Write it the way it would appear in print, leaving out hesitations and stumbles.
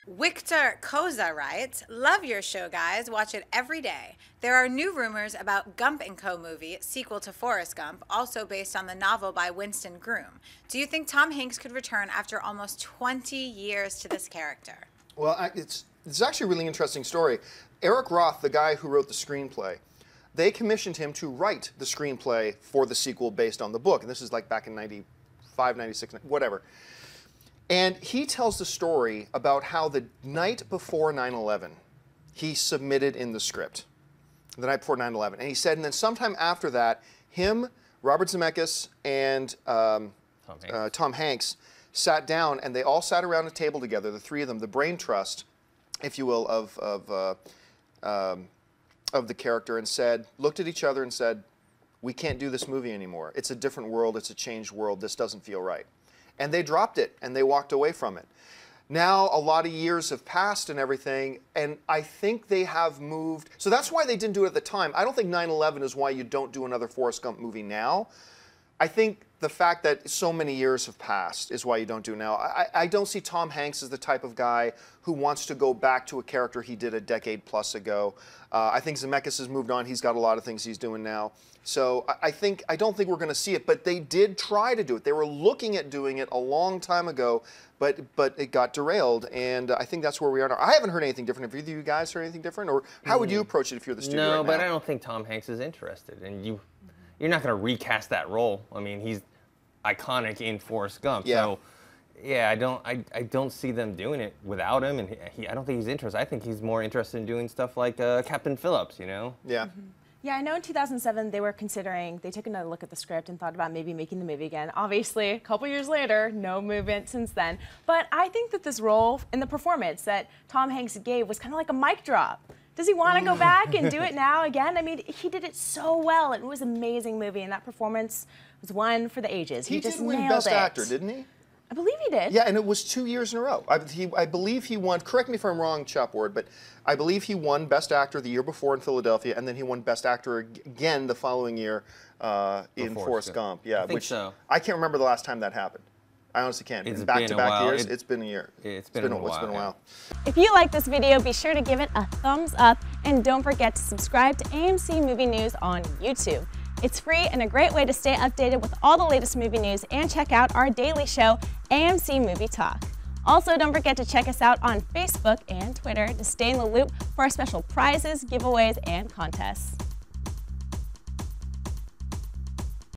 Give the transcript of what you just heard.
Wiktor Koza writes, "Love your show, guys. Watch it every day. There are new rumors about Gump and Co. movie, sequel to Forest Gump, also based on the novel by Winston Groom. Do you think Tom Hanks could return after almost 20 years to this character?" Well, it's actually a really interesting story. Eric Roth, the guy who wrote the screenplay, they commissioned him to write the screenplay for the sequel based on the book. And this is like back in 95, 96, whatever. And he tells the story about how the night before 9/11, he submitted in the script. The night before 9/11. And he said, and then sometime after that, him, Robert Zemeckis, and Tom Hanks sat down, and they all sat around a table together, the three of them, the brain trust, if you will, of the character, and looked at each other and said, "We can't do this movie anymore. It's a different world. It's a changed world. This doesn't feel right." And they dropped it, and they walked away from it. Now, a lot of years have passed and everything, and I think they have moved. So that's why they didn't do it at the time. I don't think 9/11 is why you don't do another Forrest Gump movie now. I think the fact that so many years have passed is why you don't do it now. I don't see Tom Hanks as the type of guy who wants to go back to a character he did a decade plus ago. I think Zemeckis has moved on. He's got a lot of things he's doing now. So I don't think we're going to see it, but they did try to do it. They were looking at doing it a long time ago, but it got derailed, and I think that's where we are now. I haven't heard anything different. Have either of you guys heard anything different, or how would you approach it if you're the studio right now? No, but I don't think Tom Hanks is interested, and you're not going to recast that role. I mean, he's iconic in Forrest Gump. Yeah. So, yeah, I don't see them doing it without him, and I don't think he's interested. I think he's more interested in doing stuff like Captain Phillips, you know? Yeah. Mm-hmm. Yeah, I know in 2007 they were considering, they took another look at the script and thought about maybe making the movie again. Obviously, a couple years later, no movement since then. But I think that this role and the performance that Tom Hanks gave was kind of like a mic drop. Does he want to go back and do it now again? I mean, he did it so well. It was an amazing movie, and that performance was one for the ages. He just did win nailed Best it. Actor, didn't he? I believe he did. Yeah, and it was 2 years in a row. I believe he won, correct me if I'm wrong, Chopward, but I believe he won Best Actor the year before in Philadelphia, and then he won Best Actor again the following year in Forrest Gump. Yeah, I think so. I can't remember the last time that happened. I honestly can't. It's Back-to-back years, it's been a year. It's been a while. If you like this video, be sure to give it a thumbs up, and don't forget to subscribe to AMC Movie News on YouTube. It's free and a great way to stay updated with all the latest movie news, and check out our daily show, AMC Movie Talk. Also, don't forget to check us out on Facebook and Twitter to stay in the loop for our special prizes, giveaways, and contests.